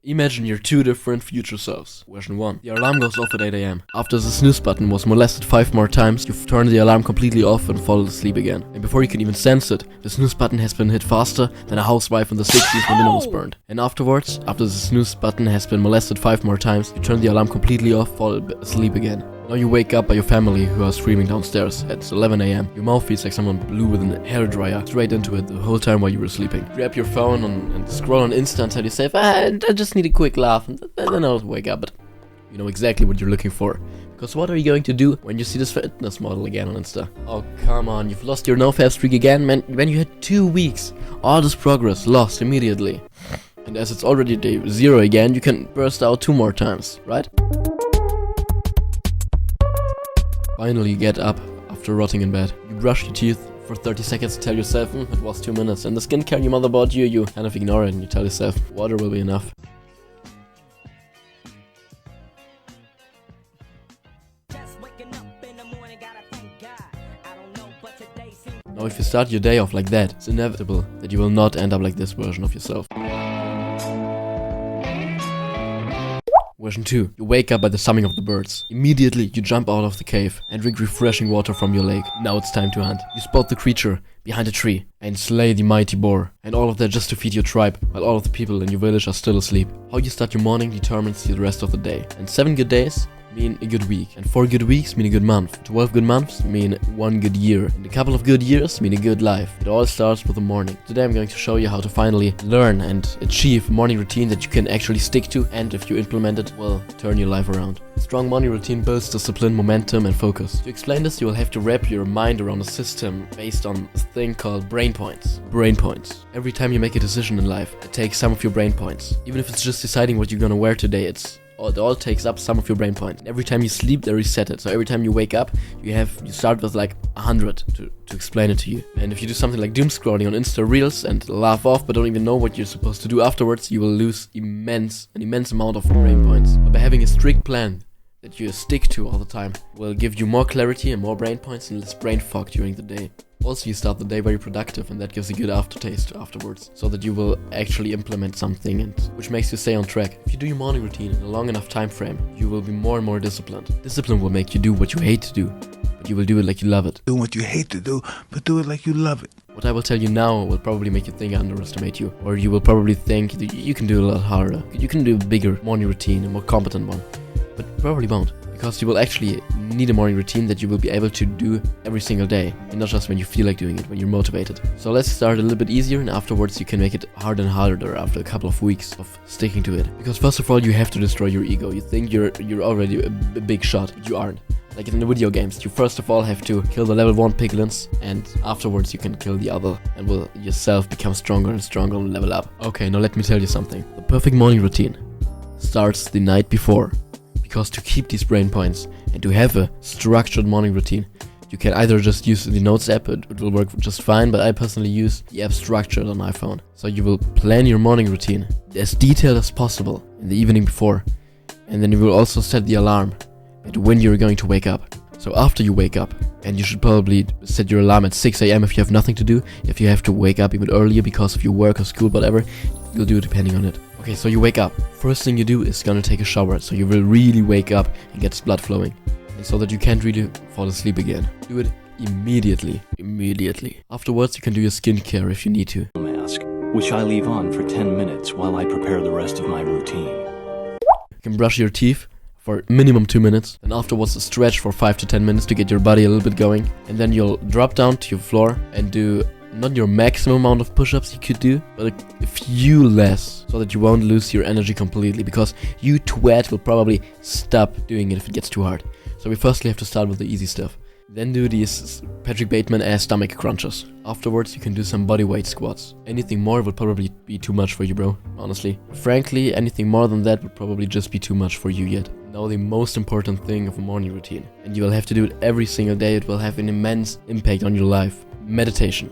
Imagine your two different future selves. Version 1. The alarm goes off at 8 AM. After the snooze button was molested 5 more times, you've turned the alarm completely off and fallen asleep again. And before you can even sense it, the snooze button has been hit faster than a housewife in the 60s when dinner was burned. And afterwards, after the snooze button has been molested 5 more times, you turn the alarm completely off, fall asleep again. Now you wake up by your family who are screaming downstairs at 11 AM. Your mouth feels like someone blew with a hairdryer straight into it the whole time while you were sleeping. Grab your phone and scroll on Insta and tell yourself, I just need a quick laugh, and then I'll wake up. But you know exactly what you're looking for. Because what are you going to do when you see this fitness model again on Insta? Oh, come on, you've lost your no-fap streak again, man. When you had 2 weeks, all this progress lost immediately. And as it's already day 0 again, you can burst out 2 more times, right? Finally, you get up after rotting in bed. You brush your teeth for 30 seconds to tell yourself, it was 2 minutes. And the skincare your mother bought you, you kind of ignore it and you tell yourself, water will be enough. Now, if you start your day off like that, it's inevitable that you will not end up like this version of yourself. Version 2. You wake up by the summing of the birds. Immediately, you jump out of the cave and drink refreshing water from your lake. Now it's time to hunt. You spot the creature behind a tree and slay the mighty boar. And all of that just to feed your tribe, while all of the people in your village are still asleep. How you start your morning determines the rest of the day. And 7 good days mean a good week, and 4 good weeks mean a good month, 12 good months mean 1 good year, and a couple of good years mean a good life. It all starts with the morning. Today I'm going to show you how to finally learn and achieve a morning routine that you can actually stick to, and if you implement it, will turn your life around. A strong morning routine builds discipline, momentum, and focus. To explain this, you will have to wrap your mind around a system based on a thing called brain points. Brain points. Every time you make a decision in life, it takes some of your brain points. Even if it's just deciding what you're gonna wear today, it all takes up some of your brain points. Every time you sleep, they reset it. So every time you wake up, you start with like 100 to explain it to you. And if you do something like doom scrolling on Insta Reels and laugh off but don't even know what you're supposed to do afterwards, you will lose an immense amount of brain points. But by having a strict plan that you stick to all the time will give you more clarity and more brain points and less brain fog during the day. Also, you start the day very productive, and that gives a good aftertaste afterwards, so that you will actually implement something, and which makes you stay on track. If you do your morning routine in a long enough time frame, you will be more and more disciplined. Discipline will make you do what you hate to do, but you will do it like you love it. Do what you hate to do, but do it like you love it. What I will tell you now will probably make you think I underestimate you, or you will probably think that you can do it a lot harder. You can do a bigger morning routine, a more competent one, but probably won't. Because you will actually need a morning routine that you will be able to do every single day, and not just when you feel like doing it, when you're motivated. So let's start a little bit easier, and afterwards you can make it harder and harder after a couple of weeks of sticking to it. Because first of all, you have to destroy your ego. You think you're already a big shot, but you aren't. Like in the video games, you first of all have to kill the level 1 piglins, and afterwards you can kill the other, and will yourself become stronger and stronger and level up. Okay, now let me tell you something. The perfect morning routine starts the night before. Because to keep these brain points and to have a structured morning routine, you can either just use the Notes app, it will work just fine, but I personally use the app Structured on my phone. So you will plan your morning routine as detailed as possible in the evening before, and then you will also set the alarm at when you're going to wake up. So after you wake up, and you should probably set your alarm at 6 AM if you have nothing to do. If you have to wake up even earlier because of your work or school, whatever, you'll do it depending on it. Okay, so you wake up. First thing you do is gonna take a shower, so you will really wake up and get blood flowing. And so that you can't really fall asleep again. Do it immediately. Afterwards, you can do your skincare if you need to. Mask, which I leave on for 10 minutes while I prepare the rest of my routine. You can brush your teeth for minimum 2 minutes, and afterwards a stretch for 5 to 10 minutes to get your body a little bit going. And then you'll drop down to your floor and do not your maximum amount of push-ups you could do, but a few less, so that you won't lose your energy completely, because you twat will probably stop doing it if it gets too hard. So we firstly have to start with the easy stuff. Then do these Patrick Bateman ass stomach crunches. Afterwards you can do some bodyweight squats. Anything more would probably be too much for you, bro, honestly. Frankly, anything more than that would probably just be too much for you yet. Now the most important thing of a morning routine, and you will have to do it every single day, it will have an immense impact on your life. Meditation.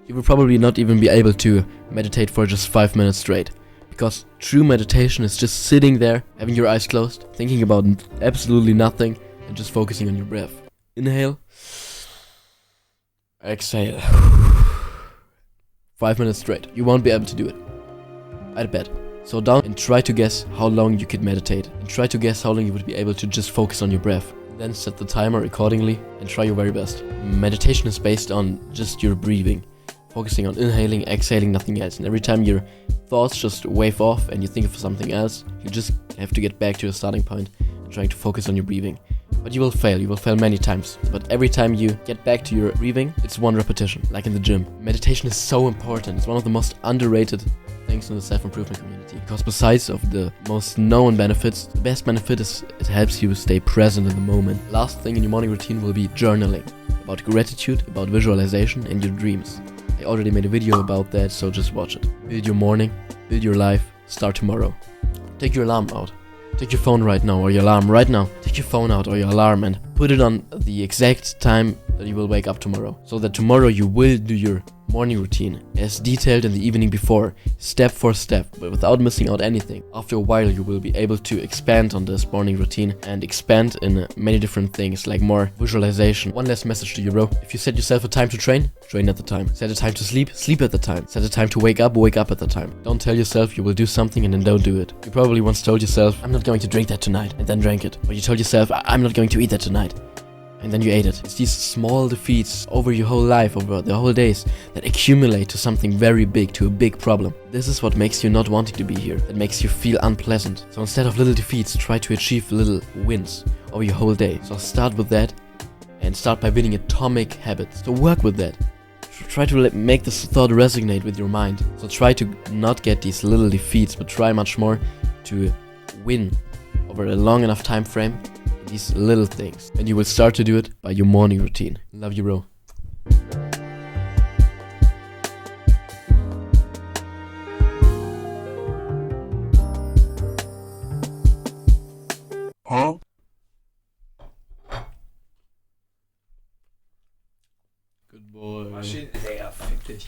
You will probably not even be able to meditate for just 5 minutes straight. Because true meditation is just sitting there, having your eyes closed, thinking about absolutely nothing, and just focusing on your breath. Inhale. Exhale. 5 minutes straight. You won't be able to do it. I'd bet. So down and try to guess how long you could meditate. And try to guess how long you would be able to just focus on your breath. Then set the timer accordingly and try your very best. Meditation is based on just your breathing. Focusing on inhaling, exhaling, nothing else. And every time your thoughts just wave off and you think of something else, you just have to get back to your starting point and trying to focus on your breathing. But you will fail many times. But every time you get back to your breathing, it's one repetition, like in the gym. Meditation is so important. It's one of the most underrated things in the self-improvement community. Because besides of the most known benefits, the best benefit is it helps you stay present in the moment. Last thing in your morning routine will be journaling. About gratitude, about visualization and your dreams. I already made a video about that, so just watch it. Build your morning, build your life, start tomorrow. Take your alarm out. Take your phone right now, or your alarm right now. Take your phone out or your alarm and put it on the exact time that you will wake up tomorrow. So that tomorrow you will do your morning routine as detailed in the evening before, step for step, but without missing out anything. After a while you will be able to expand on this morning routine and expand in many different things, like more visualization. One last message to you, bro. If you set yourself a time to train at the time. Set a time to sleep at the time. Set a time to wake up at the time. Don't tell yourself you will do something and then don't do it. You probably once told yourself, I'm not going to drink that tonight, and then drank it. Or you told yourself, I'm not going to eat that tonight, and then you ate it. It's these small defeats over your whole life, over the whole days, that accumulate to something very big, to a big problem. This is what makes you not wanting to be here, that makes you feel unpleasant. So instead of little defeats, try to achieve little wins over your whole day. So start with that, and start by building atomic habits. So work with that. Try to make this thought resonate with your mind. So try to not get these little defeats, but try much more to win over a long enough time frame these little things, and you will start to do it by your morning routine. Love you, bro. Huh? Good boy. Digga, fick dich.